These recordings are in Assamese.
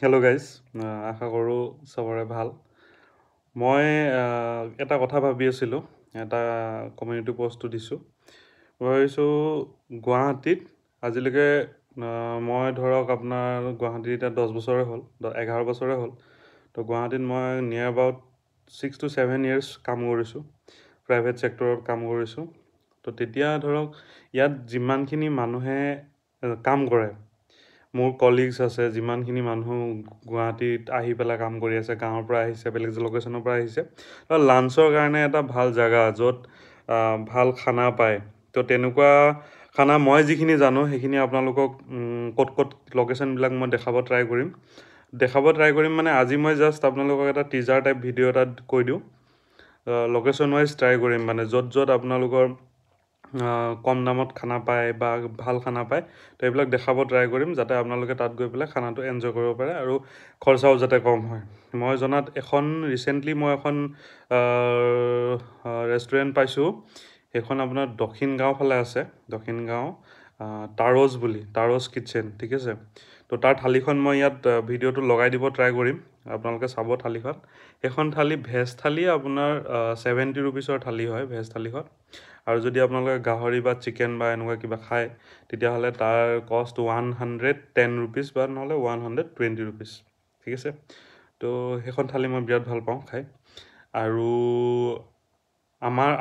হেল্ল' গাইজ, আশা কৰোঁ চবৰে ভাল। মই এটা কথা ভাবি আছিলোঁ, এটা কমিউনিটি পষ্টটো দিছোঁ। মই ভাবিছোঁ গুৱাহাটীত আজিলৈকে মই ধৰক আপোনাৰ গুৱাহাটীত এতিয়া 10 বছৰে হ'ল, 11 বছৰে হ'ল। তো গুৱাহাটীত মই নিয়াৰ এবাউট 6 to 7 years কাম কৰিছোঁ, প্ৰাইভেট ছেক্টৰত কাম কৰিছোঁ। তো তেতিয়া ধৰক ইয়াত যিমানখিনি মানুহে কাম কৰে, মোৰ কলিগছ আছে, যিমানখিনি মানুহ গুৱাহাটীত আহি পেলাই কাম কৰি আছে, গাঁৱৰ পৰা আহিছে, বেলেগ লোকেশ্যনৰ পৰা আহিছে, লাঞ্চৰ কাৰণে এটা ভাল জেগা য'ত ভাল খানা পায়। তো তেনেকুৱা খানা মই যিখিনি জানো সেইখিনি আপোনালোকক ক'ত ক'ত লোকেশ্যনবিলাক মই দেখাব ট্ৰাই কৰিম মানে আজি মই জাষ্ট আপোনালোকক এটা টিজাৰ টাইপ ভিডিঅ' এটা কৈ দিওঁ। লোকেশ্যন ৱাইজ ট্ৰাই কৰিম, মানে য'ত য'ত আপোনালোকৰ কম দামত খানা পায় বা ভাল খানা পায়, তো এইবিলাক দেখাব ট্ৰাই কৰিম যাতে আপোনালোকে তাত গৈ পেলাই খানাটো এনজয় কৰিব পাৰে আৰু খৰচাও যাতে কম হয়। মই জনাত ৰিচেণ্টলি মই এখন ৰেষ্টুৰেণ্ট পাইছোঁ। সেইখন আপোনাৰ দক্ষিণ গাঁও ফালে আছে, দক্ষিণ গাঁও তাৰজ বুলি, তাৰজ কিটচেন, ঠিক আছে। তো তাৰ থালিখন মই ইয়াত ভিডিঅ'টো লগাই দিব ট্ৰাই কৰিম, আপোনালোকে চাব থালিখন। সেইখন থালি ভেজ থালি আপোনাৰ 70 ৰুপিছৰ থালি হয়, ভেজ থালিখন। আৰু যদি আপোনালোকে গাহৰি বা চিকেন বা এনেকুৱা কিবা খায় তেতিয়াহ'লে তাৰ কষ্ট 110 ৰুপিছ বা নহ'লে 120 ৰুপিছ, ঠিক আছে। তো সেইখন থালি মই বিৰাট ভাল পাওঁ খাই। আৰু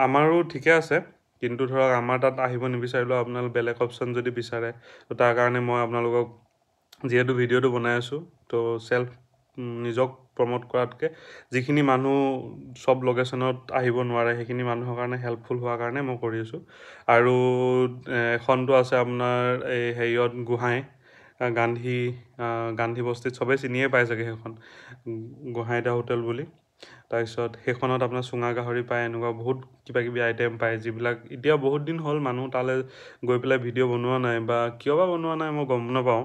আমাৰো ঠিকে আছে, কিন্তু ধৰক আমাৰ তাত আহিব নিবিচাৰিলেও আপোনালোকে বেলেগ অপশ্যন যদি বিচাৰে, তো তাৰ কাৰণে মই আপোনালোকক যিহেতু ভিডিঅ'টো বনাই আছোঁ, তো নিজক প্ৰমোট কৰাতকৈ যিখিনি মানুহ চব লোকেশ্যনত আহিব নোৱাৰে সেইখিনি মানুহৰ কাৰণে হেল্পফুল হোৱাৰ কাৰণে মই কৰি আছোঁ। আৰু এখনটো আছে আপোনাৰ এই হেৰিয়ত গোহাঁই গান্ধী বস্তিত, চবেই চিনিয়ে পায় চাগে সেইখন, গোহাঁইদা হোটেল বুলি। তাৰপিছত সেইখনত আপোনাৰ চুঙা গাহৰি পায়, এনেকুৱা বহুত কিবা কিবি আইটেম পায়, যিবিলাক এতিয়া বহুত দিন হ'ল মানুহ তালৈ গৈ পেলাই ভিডিঅ' বনোৱা নাই, বা কিয় বা বনোৱা নাই মই গম নাপাওঁ।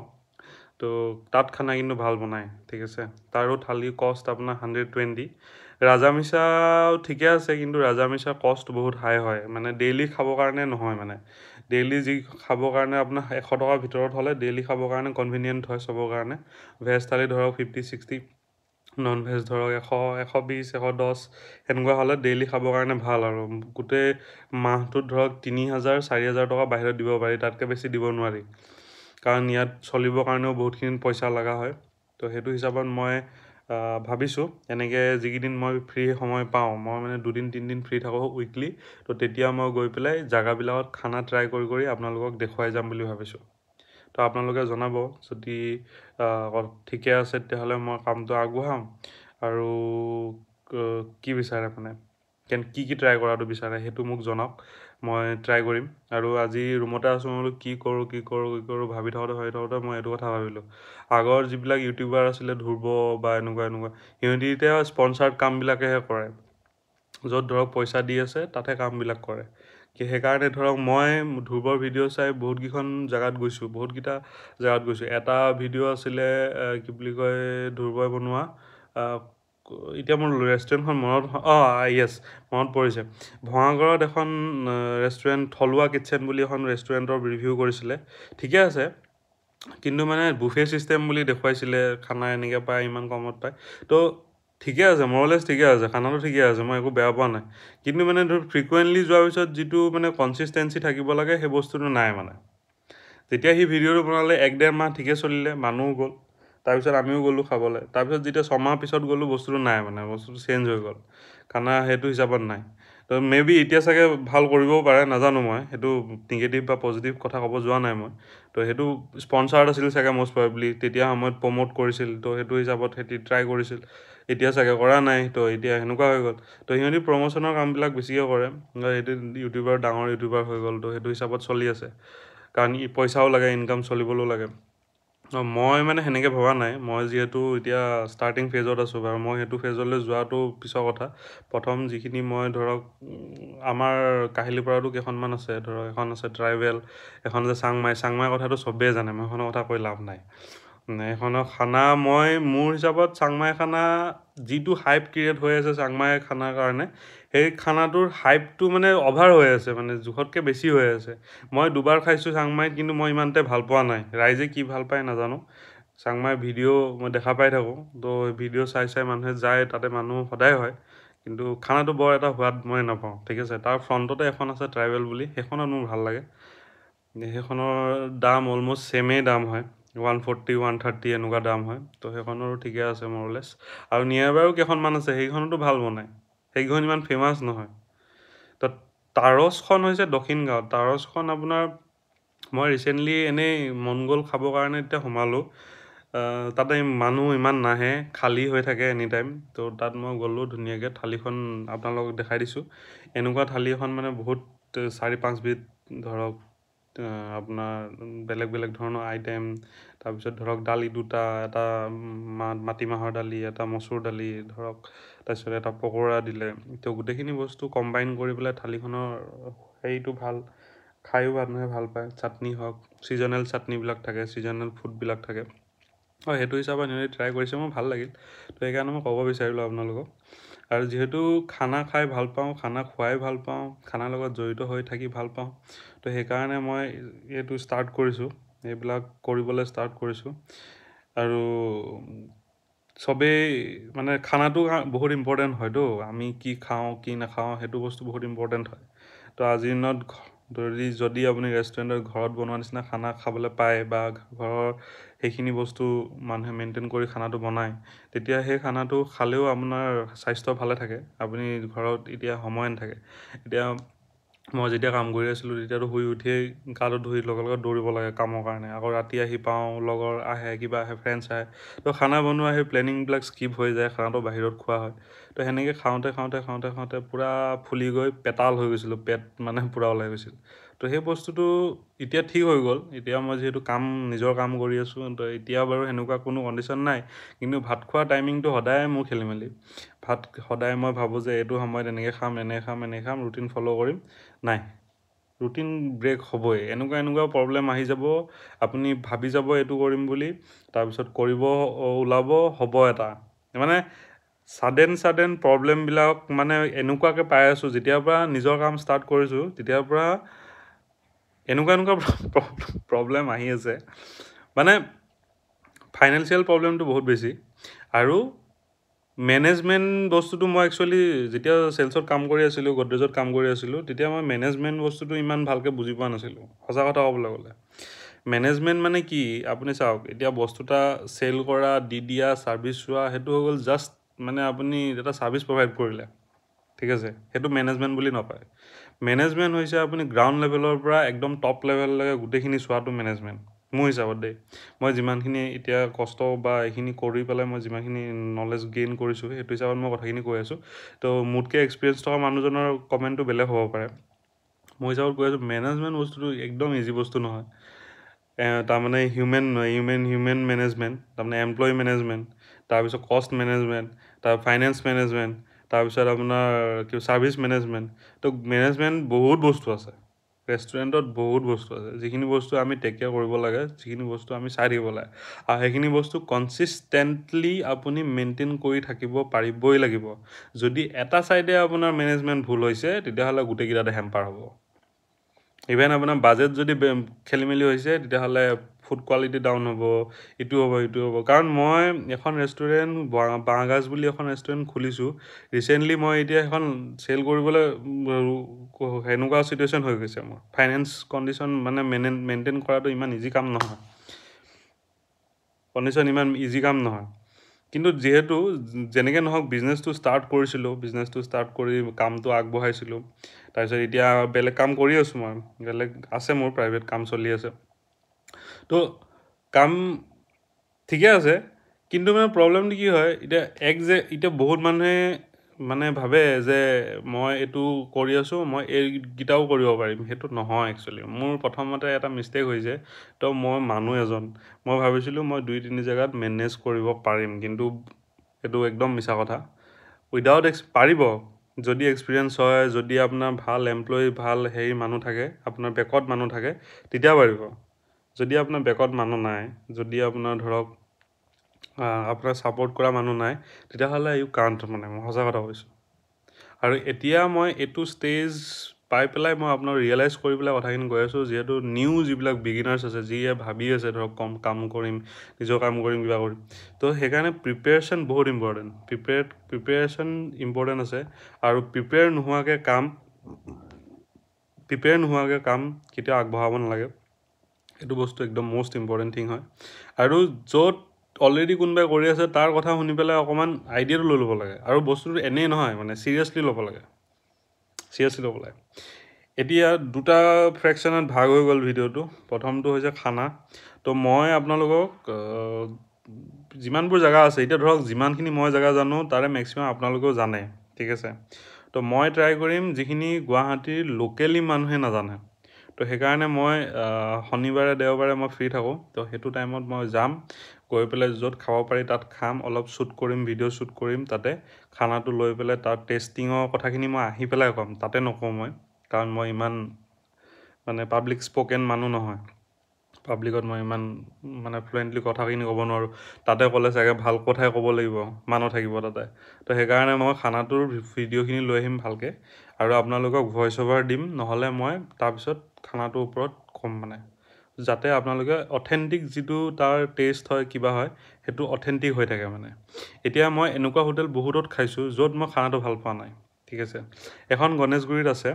তো তাত খানা কিন্তু ভাল বনায়, ঠিক আছে। তাৰো থালি কষ্ট আপোনাৰ 120। ৰাজামিছাও ঠিকে আছে, কিন্তু ৰাজামিছাৰ কষ্ট বহুত হাই হয়, মানে ডেইলি খাবৰ কাৰণে নহয়। মানে ডেইলি যি খাবৰ কাৰণে আপোনাৰ 100 টকাৰ ভিতৰত হ'লে ডেইলি খাবৰ কাৰণে কনভিনিয়েণ্ট হয় চবৰ কাৰণে। ভেজ থালি ধৰক 50-60, নন ভেজ ধৰক 100-120, 110 সেনেকুৱা হ'লে ডেইলি খাবৰ কাৰণে ভাল। আৰু গোটেই মাহটোত ধৰক 3,000-4,000 টকা বাহিৰত দিব পাৰি, তাতকৈ বেছি দিব নোৱাৰি, কাৰণ ইয়াত চলিবৰ কাৰণেও বহুতখিনি পইচা লগা হয়। তো সেইটো হিচাপত মই ভাবিছোঁ এনেকৈ যিকেইদিন মই ফ্ৰী সময় পাওঁ, মই মানে 2-3 দিন ফ্ৰী থাকোঁ উইকলি, তো তেতিয়া মই গৈ পেলাই জেগাবিলাকত খানা ট্ৰাই কৰি আপোনালোকক দেখুৱাই যাম বুলি ভাবিছোঁ। তো আপোনালোকে জনাব যদি ঠিকে আছে, তেতিয়াহ'লে মই কামটো আগবঢ়াম। আৰু কি বিচাৰে মানে কি ট্ৰাই কৰাটো বিচাৰে সেইটো মোক জনাওক, মই ট্ৰাই কৰিম। আৰু আজি ৰুমতে আছোঁ, মই বোলো কি কৰোঁ ভাবি থাকোঁতে মই এইটো কথা ভাবিলোঁ, আগৰ যিবিলাক ইউটিউবাৰ আছিলে ধ্ৰুৱ বা এনেকুৱা সিহঁতি এতিয়া স্পনচাৰ্ড কামবিলাকেহে কৰে, য'ত ধৰক পইচা দি আছে তাতহে কামবিলাক কৰে। সেইকাৰণে ধৰক মই ধ্ৰুৱৰ ভিডিঅ' চাই বহুতকেইটা জেগাত গৈছোঁ। এটা ভিডিঅ' আছিলে কি বুলি কয়, ধ্ৰুৱই বনোৱা, এতিয়া মোৰ ৰেষ্টুৰেণ্টখন মনত পৰিছে। ভঙাগড়ত এখন ৰেষ্টুৰেণ্ট, থলুৱা কিটচেন বুলি এখন ৰেষ্টুৰেণ্টৰ ৰিভিউ কৰিছিলে, ঠিকে আছে। কিন্তু মানে বুফে ছিষ্টেম বুলি দেখুৱাইছিলে, খানা এনেকৈ পায়, ইমান কমত পায়। তো ঠিকে আছে, মৰলেছ ঠিকে আছে, খানাটো ঠিকে আছে, মই একো বেয়া পোৱা নাই। কিন্তু মানে ধৰক ফ্ৰিকুৱেণ্টলি যোৱাৰ পিছত যিটো মানে কনচিষ্টেঞ্চি থাকিব লাগে সেই বস্তুটো নাই। মানে যেতিয়া সি ভিডিঅ'টো বনালে 1-1.5 মাহ ঠিকে চলিলে, মানুহো গ'ল, তাৰপিছত আমিও গ'লোঁ খাবলৈ। তাৰপিছত যেতিয়া 6 মাহ পিছত গ'লোঁ, বস্তুটো নাই, মানে বস্তুটো চেঞ্জ হৈ গ'ল, খানা সেইটো হিচাপত নাই। তো মেবি এতিয়া চাগে ভাল কৰিবও পাৰে, নাজানো, মই সেইটো নিগেটিভ বা পজিটিভ কথা ক'ব যোৱা নাই মই। তো সেইটো স্পনচাৰ্ড আছিল চাগে মষ্ট প্ৰবেবলি, তেতিয়া সময়ত প্ৰমোট কৰিছিল, তো সেইটো হিচাপত সিহঁতি ট্ৰাই কৰিছিল। এতিয়া চাগে কৰা নাই, তো এতিয়া সেনেকুৱা হৈ গ'ল। তো সিহঁতি প্ৰমোশ্যনৰ কামবিলাক বেছিকৈ কৰে, সেইটো ইউটিউবাৰ, ডাঙৰ ইউটিউবাৰ হৈ গ'ল, তো সেইটো হিচাপত চলি আছে, কাৰণ পইচাও লাগে, ইনকাম চলিবলৈও লাগে। মই মানে সেনেকৈ ভবা নাই, মই যিহেতু এতিয়া ষ্টাৰ্টিং ফেজত আছোঁ বাৰু, মই সেইটো ফেজলৈ যোৱাটো পিছৰ কথা। প্ৰথম যিখিনি মই ধৰক আমাৰ কাহিলীৰ পৰাতো কেইখনমান আছে, ধৰক এখন আছে ট্ৰাইবেল, এখন আছে চাংমাই কথাটো চবেই জানে, মই সেইখনৰ কথা কৈ লাভ নাই। এইখনৰ খানা মোৰ হিচাপত চাংমাই খানা যিটো হাইপ ক্ৰিয়েট হৈ আছে চাংমাই খানাৰ কাৰণে, সেই খানাটোৰ হাইপটো মানে অভাৰ হৈ আছে, মানে জোখতকৈ বেছি হৈ আছে। মই দুবাৰ খাইছোঁ চাংমাইত, কিন্তু মই ইমানতে ভাল পোৱা নাই। ৰাইজে কি ভাল পায় নাজানো। চাংমাই ভিডিঅ' মই দেখা পাই থাকোঁ, তো ভিডিঅ' চাই চাই মানুহে যায়, তাতে মানুহ সদায় হয়, কিন্তু খানাটো বৰ এটা সোৱাদ মই নাপাওঁ। ঠিক আছে, তাৰ ফ্ৰণ্টতে এখন আছে ট্ৰাইবেল বুলি, সেইখনত মোৰ ভাল লাগে। সেইখনৰ দাম অলম'ষ্ট ছেমেই দাম হয়, 140 130 এনেকুৱা দাম হয়। তো সেইখনৰো ঠিকে আছে মৰলেছ। আৰু নিয়াৰ বাৰো কেইখনমান আছে, সেইখনতো ভাল বনায়, সেইকেইখন ইমান ফেমাছ নহয়। তো তাৰছখন হৈছে দক্ষিণ গাঁৱত। তাৰছখন আপোনাৰ মই ৰিচেণ্টলি এনেই মন গ'ল খাবৰ কাৰণে এতিয়া সোমালোঁ। তাতে মানুহ ইমান নাহে, খালী হৈ থাকে এনি টাইম। তো তাত মই গ'লোঁ, ধুনীয়াকৈ থালিখন আপোনালোকক দেখাই দিছোঁ। এনেকুৱা থালি এখন মানে বহুত 4-5 বিধ ধৰক আপোনাৰ বেলেগ বেলেগ ধৰণৰ আইটেম, তাৰপিছত ধৰক দালি দুটা, এটা মাটিমাহৰ দালি, এটা মচুৰ দালি ধৰক, তাৰপিছত এটা পকোৰা দিলে। তো গোটেইখিনি বস্তু কম্বাইন কৰি পেলাই থালিখনৰ হেৰিটো ভাল, খায়ো মানুহে ভাল পায়। চাটনি হওক, ছিজনেল চাটনিবিলাক থাকে, ছিজনেল ফুডবিলাক থাকে। হয়, সেইটো হিচাপত সিহঁতে ট্ৰাই কৰিছে, মোৰ ভাল লাগিল। তো সেইকাৰণে মই ক'ব বিচাৰিলোঁ আপোনালোকক। আৰু যিহেতু খানা খাই ভাল পাওঁ, খানা খুৱাই ভাল পাওঁ, খানাৰ লগত জড়িত হৈ থাকি ভাল পাওঁ, তো সেইকাৰণে মই এইটো ষ্টাৰ্ট কৰিছোঁ, এইবিলাক কৰিবলৈ ষ্টাৰ্ট কৰিছোঁ। আৰু চবেই মানে খানাটো বহুত ইম্পৰ্টেণ্ট হয়তো, আমি কি খাওঁ কি নাখাওঁ সেইটো বস্তু বহুত ইম্পৰ্টেণ্ট হয়। তো আজিৰ দিনত যদি আপুনি ৰেষ্টুৰেণ্টত ঘৰত বনোৱা নিচিনা খানা খাবলৈ পায়, বা ঘৰৰ সেইখিনি বস্তু মানুহে মেইনটেইন কৰি খানাটো বনায়, তেতিয়া সেই খানাটো খালেও আপোনাৰ স্বাস্থ্য ভালে থাকে। আপুনি ঘৰত এতিয়া সময় নাথাকে। এতিয়া মই যেতিয়া কাম কৰি আছিলোঁ, তেতিয়াতো শুই উঠিয়েই গাটো ধুই লগে লগে দৌৰিব লাগে কামৰ কাৰণে। আকৌ ৰাতি আহি পাওঁ, লগৰ আহে, কিবা আহে, ফ্ৰেণ্ডছ আহে, তো খানা বনোৱা সেই প্লেনিংবিলাক স্কিপ হৈ যায়, খানাটো বাহিৰত খোৱা হয়। তো সেনেকৈ খাওঁতে খাওঁতে খাওঁতে খাওঁতে পূৰা ফুলি গৈ পেটাল হৈ গৈছিলোঁ, পেট মানে পূৰা ওলাই গৈছিল। তো সেই বস্তুটো এতিয়া ঠিক হৈ গ'ল। এতিয়া মই যিহেতু নিজৰ কাম কৰি আছোঁ, তো এতিয়া বাৰু সেনেকুৱা কোনো কণ্ডিশ্যন নাই। কিন্তু ভাত খোৱাৰ টাইমিংটো সদায় মোৰ খেলি মেলি। সদায় মই ভাবোঁ যে এইটো সময়ত এনেকৈ খাম, এনেকৈ খাম, ৰুটিন ফ'ল' কৰিম। নাই, ৰুটিন ব্ৰেক হ'বই। এনেকুৱা প্ৰব্লেম আহি যাব, আপুনি ভাবি যাব এইটো কৰিম বুলি, তাৰপিছত কৰিব ওলাব, হ'ব এটা। মানে ছাডেন প্ৰব্লেমবিলাক মানে এনেকুৱাকৈ পাই আছোঁ, যেতিয়াৰ পৰা নিজৰ কাম ষ্টাৰ্ট কৰিছোঁ, তেতিয়াৰ পৰা এনেকুৱা প্ৰব্লেম আহি আছে। মানে ফাইনেন্সিয়েল প্ৰব্লেমটো বহুত বেছি। আৰু মেনেজমেণ্ট বস্তুটো মই একচুৱেলি যেতিয়া চেলছত কাম কৰি আছিলোঁ, গডৰেজত কাম কৰি আছিলোঁ, তেতিয়া মই মেনেজমেণ্ট বস্তুটো ইমান ভালকৈ বুজি পোৱা নাছিলোঁ, সঁচা কথা ক'বলৈ গ'লে। মেনেজমেণ্ট মানে কি, আপুনি চাওক, এতিয়া বস্তু এটা চেল কৰা, দি দিয়া, ছাৰ্ভিচ চোৱা, সেইটো হৈ গ'ল জাষ্ট মানে আপুনি এটা ছাৰ্ভিচ প্ৰভাইড কৰিলে। ঠিক আছে, সেইটো মেনেজমেণ্ট বুলি নকয়। মেনেজমেণ্ট হৈছে আপুনি গ্ৰাউণ্ড লেভেলৰ পৰা একদম টপ লেভেললৈকে গোটেইখিনি চোৱাটো মেনেজমেণ্ট, মোৰ হিচাপত দেই। মই যিমানখিনি এতিয়া কষ্ট বা এইখিনি কৰি পেলাই মই যিমানখিনি নলেজ গেইন কৰিছোঁ, সেইটো হিচাপত মই কথাখিনি কৈ আছোঁ। তো মোতকৈ এক্সপিৰিয়েঞ্চ থকা মানুহজনৰ কমেণ্টটো বেলেগ হ'ব পাৰে। মোৰ হিচাপত কৈ আছোঁ, মেনেজমেণ্ট বস্তুটো একদম ইজি বস্তু নহয়। তাৰমানে হিউমেন মেনেজমেণ্ট, তাৰমানে এমপ্লয়ী মেনেজমেণ্ট, তাৰপিছত কষ্ট মেনেজমেণ্ট, ফাইনেন্স মেনেজমেণ্ট, তাৰপিছত আপোনাৰ ছাৰ্ভিচ মেনেজমেণ্ট। তো মেনেজমেণ্ট বহুত বস্তু আছে, ৰেষ্টুৰেণ্টত বহুত বস্তু আছে, যিখিনি বস্তু আমি টেক কেয়াৰ কৰিব লাগে, যিখিনি বস্তু আমি চাই থাকিব লাগে। আৰু সেইখিনি বস্তু কনচিষ্টেণ্টলি আপুনি মেইনটেইন কৰি থাকিব পাৰিবই লাগিব। যদি এটা ছাইডে আপোনাৰ মেনেজমেণ্ট ভুল হৈছে, তেতিয়াহ'লে গোটেইকেইটাতে হেম্পাৰ হ'ব। ইভেন আপোনাৰ বাজেট যদি খেলি মেলি হৈছে, তেতিয়াহ'লে ফুড কোৱালিটি ডাউন হ'ব, ইটো হ'ব। কাৰণ মই এখন ৰেষ্টুৰেণ্ট, বাঁহগাজ বুলি এখন ৰেষ্টুৰেণ্ট খুলিছোঁ ৰিচেণ্টলি। মই এতিয়া সেইখন চেল কৰিবলৈ সেনেকুৱা চিটুৱেশ্যন হৈ গৈছে মোৰ। ফাইনেন্স কণ্ডিশ্যন মানে মেইনটেইন কৰাটো ইমান ইজি কাম নহয়, কিন্তু যিহেতু যেনেকৈ নহওক বিজনেছটো ষ্টাৰ্ট কৰিছিলোঁ, বিজনেছটো ষ্টাৰ্ট কৰি কামটো আগবঢ়াইছিলোঁ। তাৰপিছত এতিয়া বেলেগ কাম কৰি আছোঁ, মই বেলেগ আছে, মোৰ প্ৰাইভেট কাম চলি আছে। তো কাম ঠিকে আছে, কিন্তু মানে প্ৰব্লেমটো কি হয়, এতিয়া বহুত মানুহে মানে ভাবে যে মই এইটো কৰি আছোঁ, মই এইকেইটাও কৰিব পাৰিম। সেইটো নহয় একচুৱেলি। মোৰ প্ৰথমতে এটা মিষ্টেক হৈছে। তো মই মানুহ এজন, মই ভাবিছিলোঁ মই 2-3 জেগাত মেনেজ কৰিব পাৰিম, কিন্তু এইটো একদম মিছা কথা। পাৰিব, যদি এক্সপিৰিয়েঞ্চ হয়, যদি আপোনাৰ ভাল এমপ্লয়ী, ভাল মানুহ থাকে, আপোনাৰ বেকত মানুহ থাকে, তেতিয়া পাৰিব। যদি আপোনাৰ বেকত মানুহ নাই, যদি আপোনাৰ ধৰক আপোনাৰ ছাপৰ্ট কৰা মানুহ নাই, তেতিয়াহ'লে মানে মই সঁচা কথা কৈছোঁ। আৰু এতিয়া মই এইটো ষ্টেজ পাই পেলাই মই আপোনাৰ ৰিয়েলাইজ কৰি পেলাই কথাখিনি কৈ আছোঁ, যিহেতু নিউ যিবিলাক বিগিনাৰ্ছ আছে, যিয়ে ভাবি আছে ধৰক কাম কৰিম, নিজৰ কাম কৰিম, কিবা কৰিম, তো সেইকাৰণে প্ৰিপেৰেশ্যন বহুত ইম্পৰ্টেণ্ট। প্ৰিপেৰেশ্যন ইম্পৰ্টেণ্ট আছে, আৰু প্ৰিপেয়াৰ নোহোৱাকৈ কাম কেতিয়াও আগবঢ়াব নালাগে। এইটো বস্তু একদম মষ্ট ইম্পৰ্টেণ্ট থিং হয়। আৰু য'ত অলৰেডি কোনোবাই কৰি আছে তাৰ কথা শুনি পেলাই অকণমান আইডিয়াটো লৈ ল'ব লাগে, আৰু বস্তুটো এনেই নহয়, মানে চিৰিয়াছলি ল'ব লাগে। এতিয়া দুটা ফ্ৰেকশ্যনত ভাগ হৈ গ'ল ভিডিঅ'টো। প্ৰথমটো হৈছে খানা। তো মই আপোনালোকক যিমানবোৰ জেগা আছে, এতিয়া ধৰক যিমানখিনি মই জেগা জানো তাৰে মেক্সিমাম আপোনালোকেও জানে, ঠিক আছে। তো মই ট্ৰাই কৰিম যিখিনি গুৱাহাটীৰ লোকেলি মানুহে নাজানে। তো সেইকাৰণে মই শনিবাৰে দেওবাৰে মই ফ্ৰী থাকোঁ। তো সেইটো টাইমত মই যাম, গৈ পেলাই য'ত খাব পাৰি তাত খাম, অলপ শ্বুট কৰিম, ভিডিঅ' শ্বুট কৰিম তাতে, খানাটো লৈ পেলাই তাত টেষ্টিঙৰ কথাখিনি মই আহি পেলাই ক'ম, তাতে নকওঁ মই, কাৰণ মই ইমান মানে পাব্লিক স্পকেন মানুহ নহয়। পাব্লিকত মই ইমান মানে ফ্লুৱেণ্টলি কথাখিনি ক'ব নোৱাৰোঁ। তাতে ক'লে চাগে ভাল কথাই ক'ব লাগিব, মানুহ থাকিব তাতে। তো সেইকাৰণে মই খানাটোৰ ভিডিঅ'খিনি লৈ আহিম ভালকৈ, আৰু আপোনালোকক ভইচ অভাৰ দিম, নহ'লে মই তাৰপিছত খানাটোৰ ওপৰত ক'ম, মানে যাতে আপোনালোকে অথেণ্টিক যিটো তাৰ টেষ্ট হয়, কিবা হয়, সেইটো অথেণ্টিক হৈ থাকে। মানে এতিয়া মই এনেকুৱা হোটেল বহুতত খাইছোঁ য'ত মই খানাটো ভাল পোৱা নাই, ঠিক আছে। এখন গণেশগুৰিত আছে,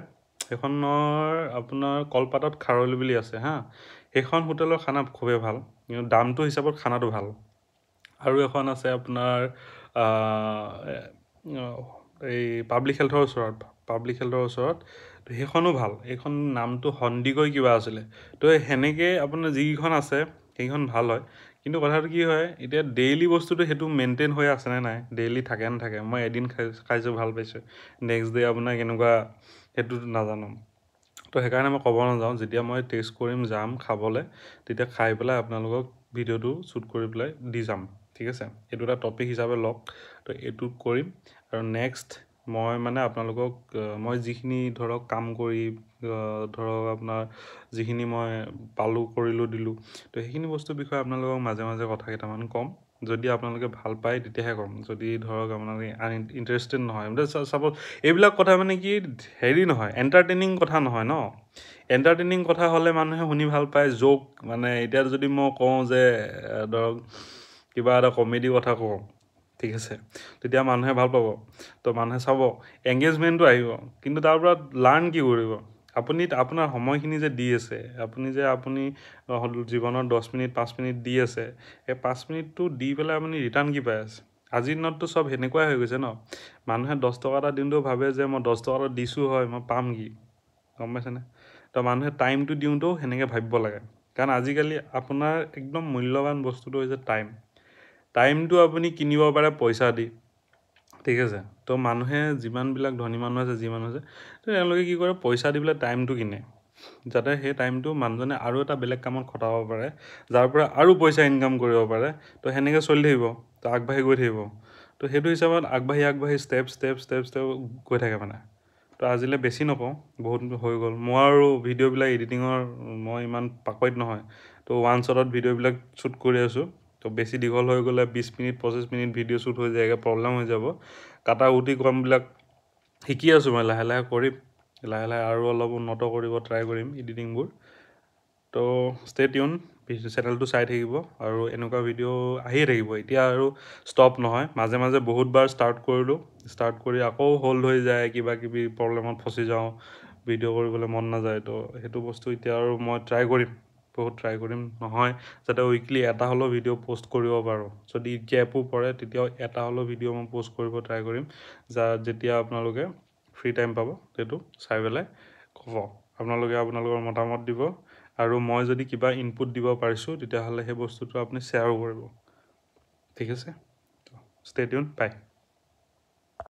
সেইখনৰ আপোনাৰ কলপাতত খাৰলি বুলি আছে হা। সেইখন হোটেলৰ খানা খুবেই ভাল, কিন্তু দামটো হিচাপত খানাটো ভাল। আৰু এখন আছে আপোনাৰ এই পাব্লিক হেল্থৰ ওচৰত, তো সেইখনো ভাল। এইখন নামটো সন্দিকৈ কিবা আছিলে। তো সেনেকৈ আপোনাৰ যিকেইখন আছে সেইখন ভাল হয়, কিন্তু কথাটো কি হয়, এতিয়া ডেইলি বস্তুটো সেইটো মেইনটেইন হৈ আছেনে নাই, ডেইলি থাকে নাথাকে। মই এদিন খাইছোঁ ভাল পাইছোঁ, নেক্সট ডে আপোনাৰ কেনেকুৱা সেইটোতো নাজানো। তো সেইকাৰণে মই ক'ব নাযাওঁ। যেতিয়া মই টেষ্ট কৰিম, যাম খাবলৈ, তেতিয়া খাই পেলাই আপোনালোকক ভিডিঅ'টো শ্বুট কৰি পেলাই দি যাম, ঠিক আছে। এইটো এটা টপিক হিচাপে লওক। তো এইটো কৰিম, আৰু নেক্সট মই মানে আপোনালোকক মই যিখিনি ধৰক কাম কৰি ধৰক আপোনাৰ যিখিনি মই পালোঁ, কৰিলোঁ, দিলোঁ, তো সেইখিনি বস্তুৰ বিষয়ে আপোনালোকক মাজে মাজে কথা কেইটামান ক'ম। যদি আপোনালোকে ভাল পায় তেতিয়াহে ক'ম, যদি ধৰক আপোনালোকে ইণ্টাৰেষ্টেড নহয়, চাপ'জ এইবিলাক কথা মানে কি হেৰি নহয়, এণ্টাৰটেইনিং কথা নহয় ন। এণ্টাৰটেইনিং কথা হ'লে মানুহে শুনি ভাল পায়, জ'ক, মানে এতিয়া যদি মই কওঁ যে ধৰক কিবা এটা কমেডি কথা কওঁ, ঠিক আছে, তেতিয়া মানুহে ভাল পাব, তো মানুহে চাব, এংগেজমেণ্টটো আহিব। কিন্তু তাৰ পৰা লাৰ্ণ কি কৰিব? আপোনাৰ সময়খিনি যে দি আছে, আপুনি জীৱনত 10 মিনিট 5 মিনিট দি আছে, সেই 5 মিনিটটো দি পেলাই আপুনি ৰিটাৰ্ণ কি পাই আছে? আজিৰ দিনততো চব সেনেকুৱাই হৈ গৈছে ন। মানুহে 10 টকা এটা দিওঁতেও ভাবে যে মই 10 টকা এটা দিছোঁ হয়, মই পাম কি, গম পাইছেনে? তো মানুহে টাইমটো দিওঁতেও সেনেকৈ ভাবিব লাগে, কাৰণ আজিকালি আপোনাৰ একদম মূল্যৱান বস্তুটো হৈছে টাইমটো আপুনি কিনিব পাৰে পইচা দি, ঠিক আছে। তো মানুহে যিমানবিলাক ধনী মানুহ আছে, যি মানুহ আছে, তো তেওঁলোকে কি কৰে, পইচা দি পেলাই টাইমটো কিনে, যাতে সেই টাইমটো মানুহজনে আৰু এটা বেলেগ কামত খটাব পাৰে, যাৰ পৰা আৰু পইচা ইনকাম কৰিব পাৰে। তো সেনেকৈ চলি থাকিব, তো আগবাঢ়ি গৈ থাকিব। তো সেইটো হিচাপত আগবাঢ়ি ষ্টেপ গৈ থাকে মানে। তো আজিলৈ বেছি নকওঁ, বহুত হৈ গ'ল। মই আৰু ভিডিঅ'বিলাক এডিটিঙৰ মই ইমান পাকৈত নহয়, তো ওৱান শ্বটত ভিডিঅ'বিলাক শ্বুট কৰি আছোঁ। তো বেছি দীঘল হৈ গ'লে 20 মিনিট 25 মিনিট ভিডিঅ' শ্বুট হৈ যায়গৈ, প্ৰব্লেম হৈ যাব। কাটা কুটি কামবিলাক শিকি আছোঁ মই, লাহে লাহে কৰিম, লাহে লাহে আৰু অলপ উন্নত কৰিব ট্ৰাই কৰিম এডিটিংবোৰ। তো ষ্টে টিউন, চেনেলটো চাই থাকিব, আৰু এনেকুৱা ভিডিঅ' আহিয়ে থাকিব। এতিয়া আৰু ষ্টপ নহয়, মাজে মাজে বহুতবাৰ ষ্টাৰ্ট কৰি আকৌ হ'ল্ড হৈ যায়, কিবা কিবি প্ৰব্লেমত ফচি যাওঁ, ভিডিঅ' কৰিবলৈ মন নাযায়। তো সেইটো বস্তু এতিয়া আৰু মই বহুত ট্ৰাই কৰিম, নহয় যাতে উইকলি এটা হ'লেও ভিডিঅ' পষ্ট কৰিব পাৰোঁ। যদি গেপো পৰে তেতিয়াও এটা হ'লেও ভিডিঅ' মই পষ্ট কৰিব ট্ৰাই কৰিম, যেতিয়া আপোনালোকে ফ্ৰী টাইম পাব সেইটো চাই পেলাই ক'ব। আপোনালোকৰ মতামত দিব, আৰু মই যদি কিবা ইনপুট দিব পাৰিছোঁ তেতিয়াহ'লে সেই বস্তুটো আপুনি শ্বেয়াৰো কৰিব, ঠিক আছে। ষ্টে টিউন, বাই।